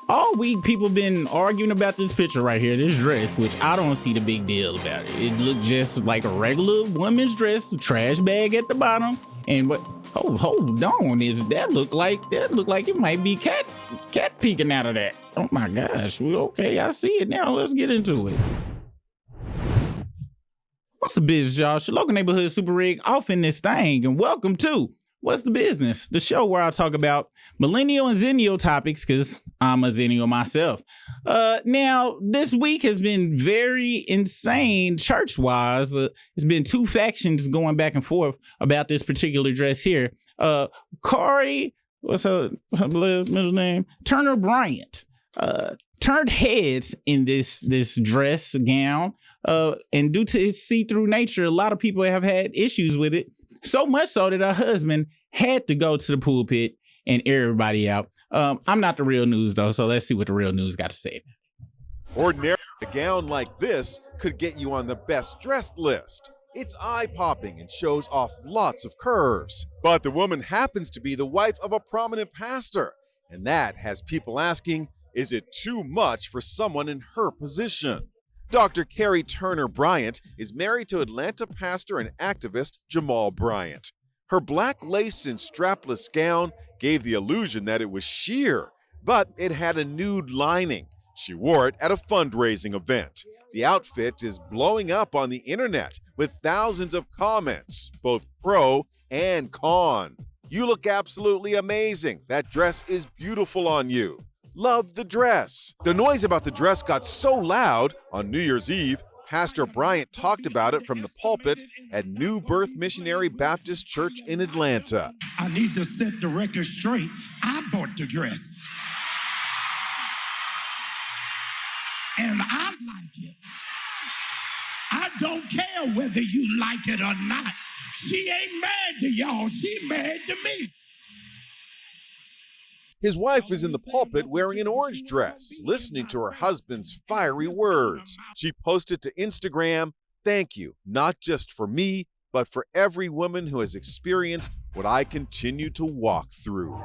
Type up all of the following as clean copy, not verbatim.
All week, people been arguing about this picture right here, this dress, which I don't see the big deal about it. It looked just like a regular woman's dress, trash bag at the bottom. And what? Oh, hold on, that look like it might be cat peeking out of that. Oh my gosh. Okay, I see it now. Let's get into it. What's the business, y'all? It's your local neighborhood super rig off in this thing, and welcome to What's the Business, the show where I talk about millennial and zennial topics, because I'm a zennial myself. Now, this week has been very insane church-wise. It's been two factions going back and forth about this particular dress here. Corey, what's her middle name? Turner Bryant turned heads in this dress gown. And due to its see-through nature, a lot of people have had issues with it. So much so that her husband had to go to the pulpit and air everybody out. I'm not the real news, though, so let's see what the real news got to say. Ordinarily, a gown like this could get you on the best dressed list. It's eye-popping and shows off lots of curves. But the woman happens to be the wife of a prominent pastor, and that has people asking, is it too much for someone in her position? Dr. Carrie Turner Bryant is married to Atlanta pastor and activist Jamal Bryant. Her black lace and strapless gown gave the illusion that it was sheer, but it had a nude lining. She wore it at a fundraising event. The outfit is blowing up on the internet with thousands of comments, both pro and con. You look absolutely amazing. That dress is beautiful on you. Love the dress. The noise about the dress got so loud on New Year's Eve, Pastor Bryant talked about it from the pulpit at New Birth Missionary Baptist Church in Atlanta. I need to set the record straight. I bought the dress. And I like it. I don't care whether you like it or not. She ain't mad to y'all. She mad to me. His wife is in the pulpit wearing an orange dress, listening to her husband's fiery words. She posted to Instagram, "Thank you, not just for me, but for every woman who has experienced what I continue to walk through."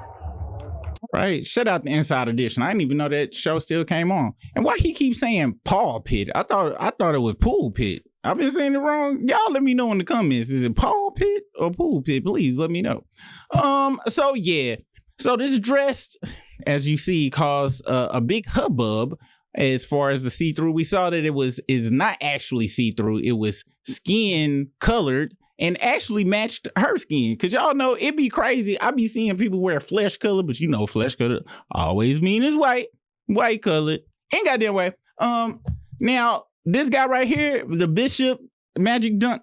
Right. Shout out the Inside Edition. I didn't even know that show still came on. And why he keeps saying Paul Pit? I thought it was Pool Pit. I've been saying it wrong. Y'all let me know in the comments. Is it Paul Pit or Pool Pit? Please let me know. So yeah. So this dress, as you see, caused a big hubbub as far as the see-through. We saw that is not actually see-through. It was skin colored and actually matched her skin. Because y'all know it be crazy. I be seeing people wear flesh color, but you know flesh color always mean it's white colored. Ain't goddamn way. Now, this guy right here, the Bishop Magic Dunk.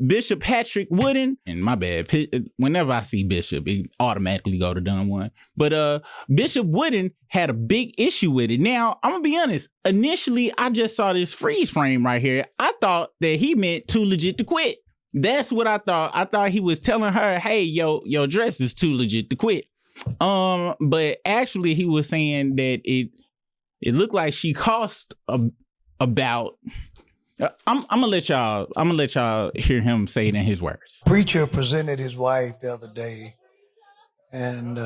Bishop Patrick Wooden, and my bad, whenever I see Bishop, it automatically go to Dun One. But Bishop Wooden had a big issue with it. Now, I'm gonna be honest, initially I just saw this freeze frame right here. I thought that he meant too legit to quit. That's what I thought. I thought he was telling her, hey, your dress is too legit to quit. But actually he was saying that it looked like she cost about I'm gonna let y'all hear him say it in his words. Preacher presented his wife the other day, and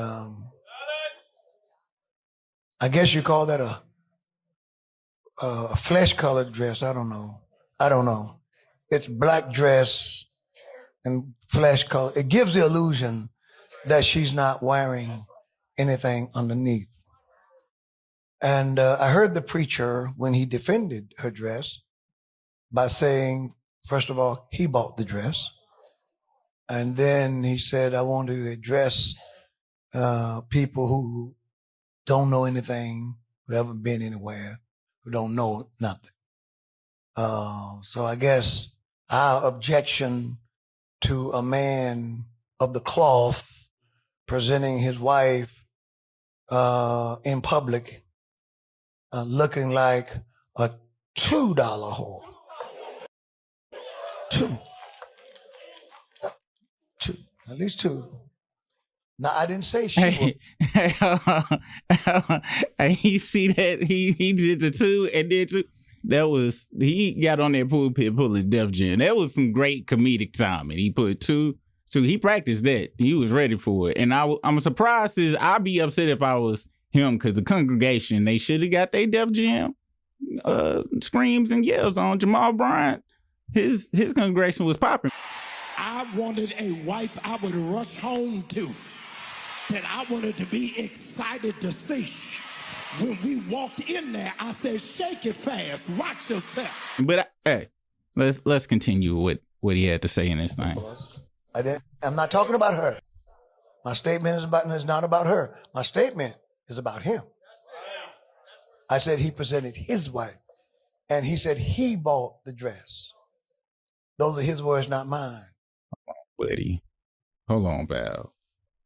I guess you call that a flesh-colored dress. I don't know. It's black dress and flesh color. It gives the illusion that she's not wearing anything underneath. And I heard the preacher when he defended her dress by saying, first of all, he bought the dress. And then he said, I want to address people who don't know anything, who haven't been anywhere, who don't know nothing. So I guess our objection to a man of the cloth presenting his wife in public looking like a $2 whore. Two. At least two. Now, I didn't say she Hey, you see that he did the two and did two. That was, he got on that pulpit pulling Def Jam. That was some great comedic timing. He put two So he practiced that. He was ready for it. And I'm surprised I'd be upset if I was him, because the congregation, they should have got their Def Jam screams and yells on Jamal Bryant. His congregation was popping. I wanted a wife I would rush home to, that I wanted to be excited to see. When we walked in there, I said, shake it fast, watch yourself. But hey, let's continue with what he had to say in this thing. I'm not talking about her. My statement is not about her. My statement is about him. I said he presented his wife, and he said he bought the dress. Those are his words, not mine. Buddy, hold on, pal.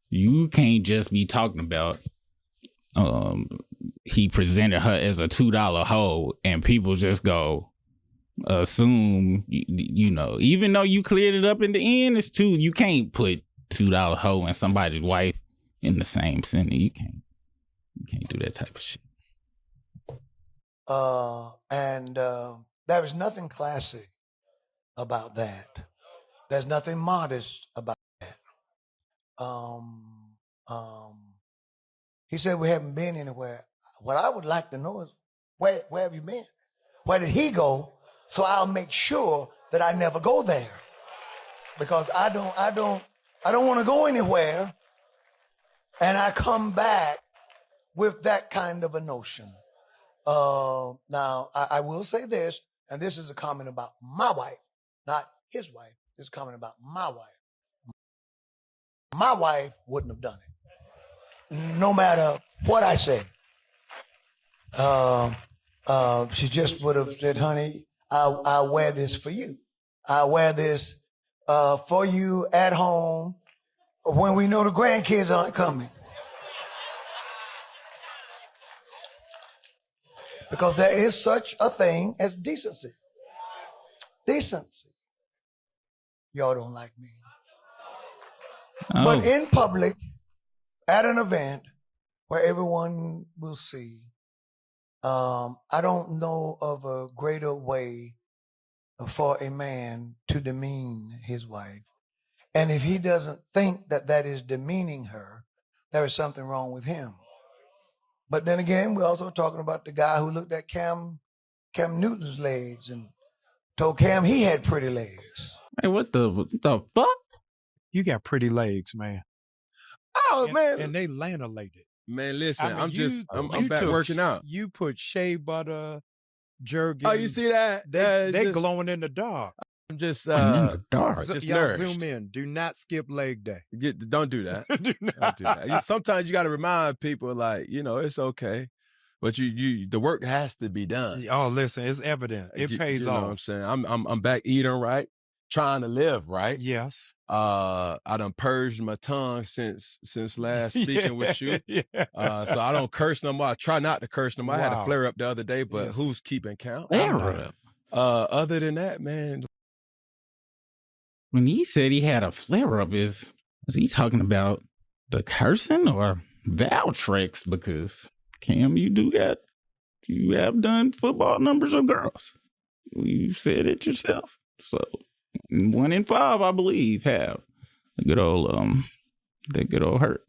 You can't just be talking about he presented her as a $2 hoe and people just go assume, you know, even though you cleared it up in the end, it's two. You can't put $2 hoe and somebody's wife in the same sentence. You can't do that type of shit. There is nothing classy about that. There's nothing modest about that. He said we haven't been anywhere. What I would like to know is where have you been? Where did he go? So I'll make sure that I never go there, because I don't want to go anywhere, and I come back with that kind of a notion. Now I will say this, and this is a comment about my wife, not his wife. This is a comment about my wife. My wife wouldn't have done it, no matter what I said. She just would have said, honey, I'll wear this for you. I'll wear this for you at home when we know the grandkids aren't coming. Because there is such a thing as decency. Decency. Y'all don't like me. Oh. But in public, at an event where everyone will see, I don't know of a greater way for a man to demean his wife. And if he doesn't think that that is demeaning her, there is something wrong with him. But then again, we're also talking about the guy who looked at Cam Newton's legs and told Cam he had pretty legs. Hey, what the fuck? You got pretty legs, man. Oh, man. And they lanolated. Man, listen, I mean, I'm back working out. You put shea butter, Jergens. Oh, you see that? They glowing in the dark. I'm just in the dark. Just y'all nourished. zoom in. Do not skip leg day. Don't do that. Don't do that. Sometimes you got to remind people, like, you know, it's okay, but the work has to be done. Oh, listen, it's evident. It pays you off. Know what I'm saying? I'm back eating right, trying to live right. Yes. I done purged my tongue since last speaking with you. Yeah. So I don't curse no more. I try not to curse no more. Wow. I had a flare up the other day, but who's keeping count? Other than that, man. When he said he had a flare up, was he talking about the cursing or Valtrex? Because Cam, you have done football numbers of girls. You said it yourself. So 1 in 5, I believe, have a good old hurt.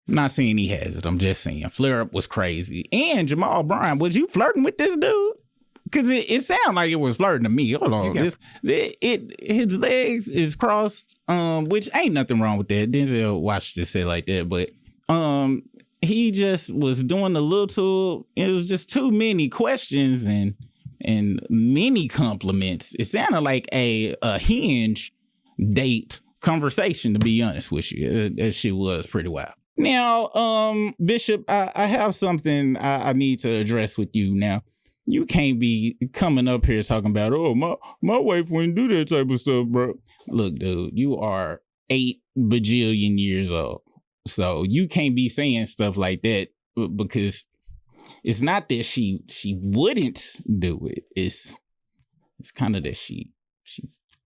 I'm not saying he has it. I'm just saying flare up was crazy. And Jamal Bryant, was you flirting with this dude? Because it sounded like it was flirting to me. Hold on. His legs is crossed, which ain't nothing wrong with that. Denzel watched this say like that, but he just was doing a little, it was just too many questions and many compliments. It sounded like a Hinge date conversation, to be honest with you. That shit was pretty wild. Now, Bishop, I have something I need to address with you now. You can't be coming up here talking about, oh, my wife wouldn't do that type of stuff, bro. Look, dude, you are 8 bajillion years old. So you can't be saying stuff like that, because it's not that she wouldn't do it. It's kind of that she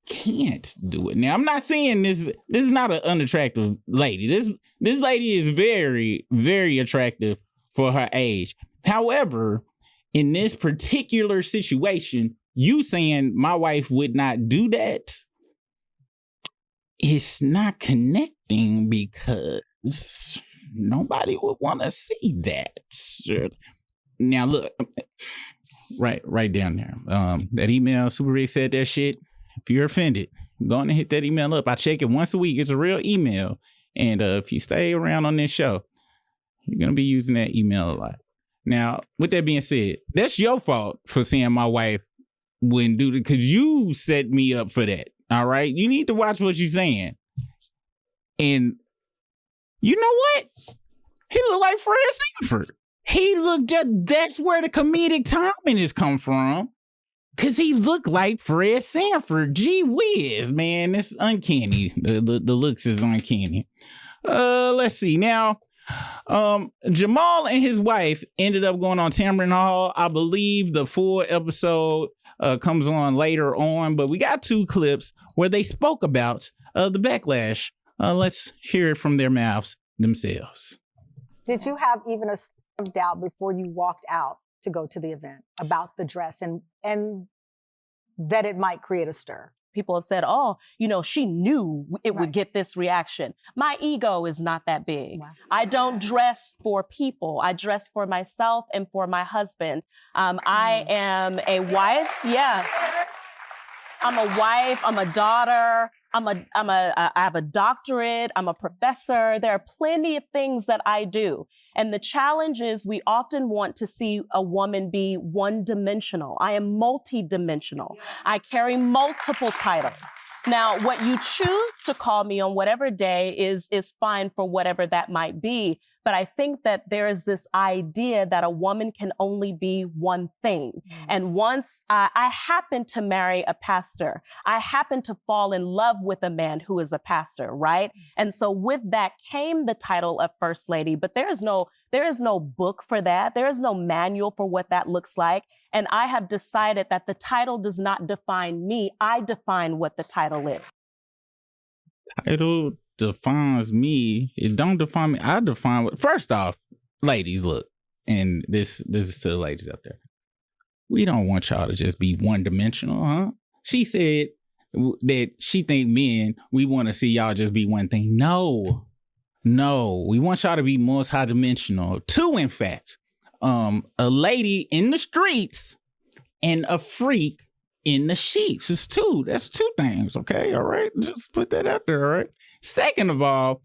can't do it. Now, I'm not saying this is not an unattractive lady. This lady is very, very attractive for her age. However, in this particular situation, you saying my wife would not do that, it's not connecting because nobody would want to see that. Now look, right down there. That email, Super Rick said that shit. If you're offended, go on and hit that email up. I check it once a week. It's a real email. And if you stay around on this show, you're going to be using that email a lot. Now, with that being said, that's your fault for saying my wife wouldn't do it because you set me up for that. All right? You need to watch what you're saying. And you know what? He looked like Fred Sanford. He looked that's where the comedic timing has come from. Because he looked like Fred Sanford. Gee whiz, man. It's uncanny. The looks is uncanny. Let's see. Now, Jamal and his wife ended up going on Tamron Hall. I believe the full episode comes on later on, but we got 2 clips where they spoke about the backlash. Let's hear it from their mouths themselves. Did you have even a doubt before you walked out to go to the event about the dress and that it might create a stir? People have said, oh, she knew it would get this reaction. My ego is not that big. Wow. I don't dress for people. I dress for myself and for my husband. I am a wife. Yeah. I'm a wife. I'm a daughter. I have a doctorate. I'm a professor. There are plenty of things that I do. And the challenge is we often want to see a woman be one-dimensional. I am multi-dimensional. I carry multiple titles. Now, what you choose to call me on whatever day is fine for whatever that might be. But I think that there is this idea that a woman can only be one thing. Mm-hmm. And once I happened to marry a pastor, I happened to fall in love with a man who is a pastor, right? Mm-hmm. And so with that came the title of First Lady. But there is no book for that. There is no manual for what that looks like. And I have decided that the title does not define me. I define what the title is. Title defines me. It don't define me. I define what. First off, ladies, look, and this is to the ladies out there. We don't want y'all to just be one-dimensional, huh? She said that she think men, we want to see y'all just be one thing. No, we want y'all to be multi-dimensional. 2, in fact. A lady in the streets and a freak in the sheets. It's 2. That's 2 things, okay? All right? Just put that out there, all right? Second of all,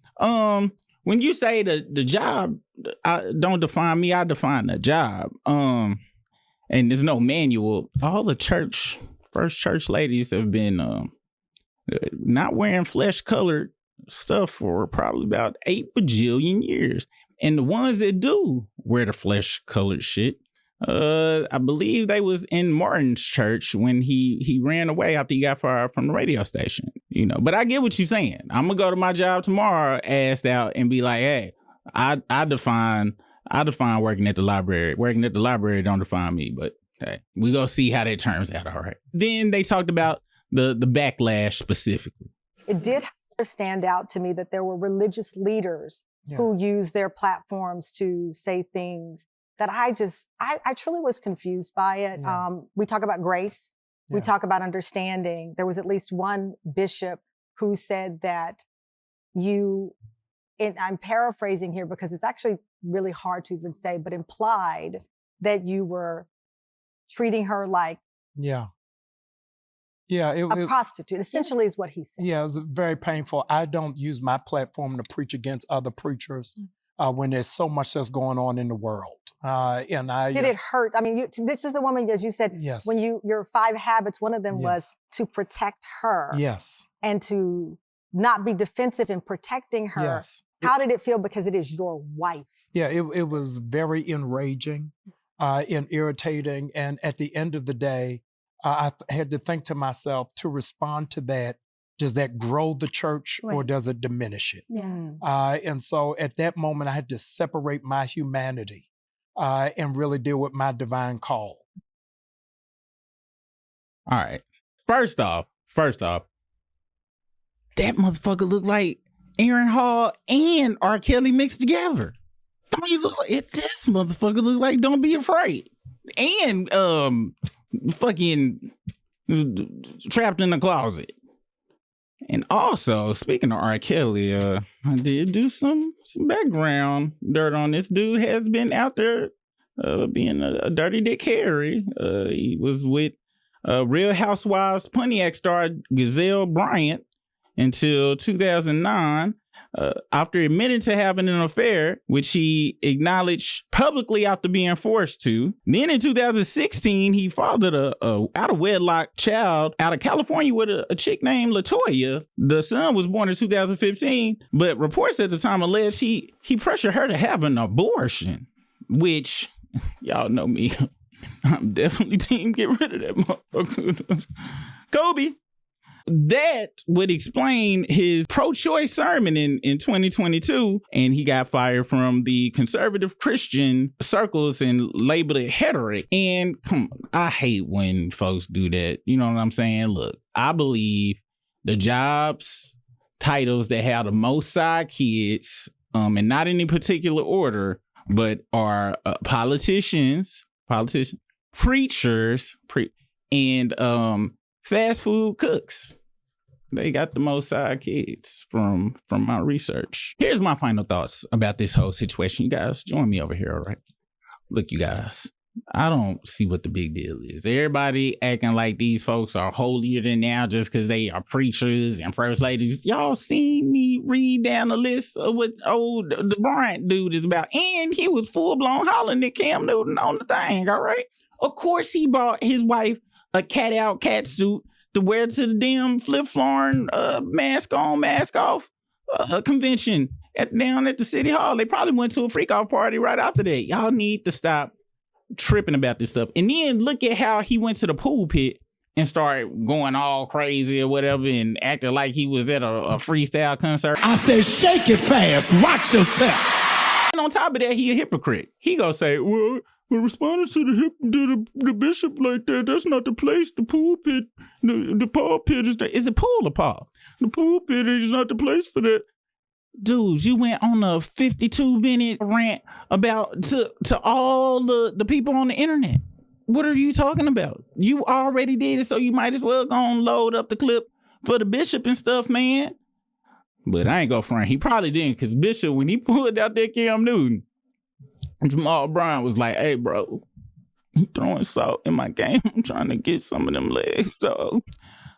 when you say the job don't define me, I define the job. And there's no manual. All the first church ladies have been not wearing flesh-colored stuff for probably about 8 bajillion years. And the ones that do wear the flesh-colored shit, I believe they was in Martin's church when he ran away after he got fired from the radio station, But I get what you're saying. I'm gonna go to my job tomorrow, assed out, and be like, hey, I define working at the library. Working at the library don't define me, but hey, we go see how that turns out. All right. Then they talked about the backlash specifically. It did stand out to me that there were religious leaders who used their platforms to say things that I truly was confused by it. Yeah. We talk about grace. Yeah. We talk about understanding. There was at least one bishop who said that I'm paraphrasing here because it's actually really hard to even say, but implied that you were treating her like a prostitute, essentially is what he said. Yeah, it was very painful. I don't use my platform to preach against other preachers when there's so much that's going on in the world. Did it hurt? I mean, this is the woman, as you said, yes. When your 5 habits, one of them was to protect her. Yes. And to not be defensive in protecting her. Yes. How did it feel? Because it is your wife. Yeah, it was very enraging and irritating. And at the end of the day, I had to think to myself, to respond to that, does that grow the church or does it diminish it? Yeah. And so at that moment, I had to separate my humanity and really deal with my divine call. All right. First off, that motherfucker looked like Aaron Hall and R. Kelly mixed together. Don't you look like it? This motherfucker look like Don't Be Afraid. And fucking Trapped in the Closet. And also, speaking of R. Kelly, I did do some background dirt on this dude. Has been out there being a dirty dick Harry. He was with Real Housewives Pontiac star Gazelle Bryant until 2009. After admitting to having an affair, which he acknowledged publicly after being forced to. Then in 2016, he fathered a out of wedlock child out of California with a chick named LaToya. The son was born in 2015, but reports at the time alleged he pressured her to have an abortion, which y'all know me. I'm definitely team get rid of that motherfucker. Kobe. That would explain his pro-choice sermon in 2022, and he got fired from the conservative Christian circles and labeled it heretic. And come on, I hate when folks do that. You know what I'm saying? Look, I believe the jobs, titles that have the most side kids, and not in any particular order, but are politicians, preachers, and fast food cooks. They got the most side kids from my research. Here's my final thoughts about this whole situation. You guys join me over here, all right? Look, you guys, I don't see what the big deal is. Everybody acting like these folks are holier than thou just because they are preachers and first ladies. Y'all seen me read down the list of what the Bryant dude is about. And he was full-blown hollering at Cam Newton on the thing, all right? Of course he bought his wife a cat-out cat suit to wear to the damn flip-florin mask on, mask off convention down at the city hall. They probably went to a freak-off party right after that. Y'all need to stop tripping about this stuff. And then look at how he went to the pool pit and started going all crazy or whatever and acting like he was at a freestyle concert. I said, shake it fast. Watch yourself. And on top of that, he a hypocrite. He gonna say, well, responding to the bishop like that, that's not the place. The pool pit, the Paul pit is it pool or Paul? The pool pit is not the place for that. Dudes, you went on a 52-minute rant about to all the people on the internet. What are you talking about? You already did it, so you might as well go and load up the clip for the bishop and stuff, man. But I ain't gonna front. He probably didn't, because Bishop, when he pulled out that Cam Newton, Jamal Bryant was like, hey, bro, you throwing salt in my game. I'm trying to get some of them legs, dog.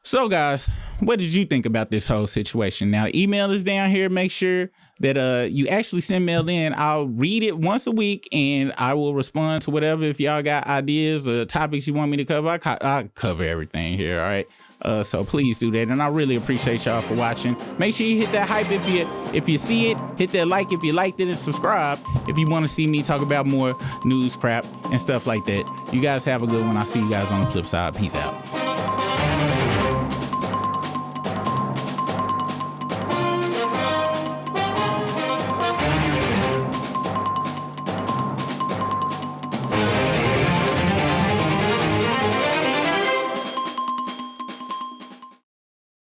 So, guys, what did you think about this whole situation? Now, email is down here. Make sure that you actually send mail in. I'll read it once a week, and I will respond to whatever. If y'all got ideas or topics you want me to cover, I cover everything here, all right? So please do that, and I really appreciate y'all for watching. Make sure you hit that hype if you see it. Hit that like if you liked it, and subscribe if you want to see me talk about more news crap and stuff like that. You guys have a good one. I'll see you guys on the flip side. Peace out.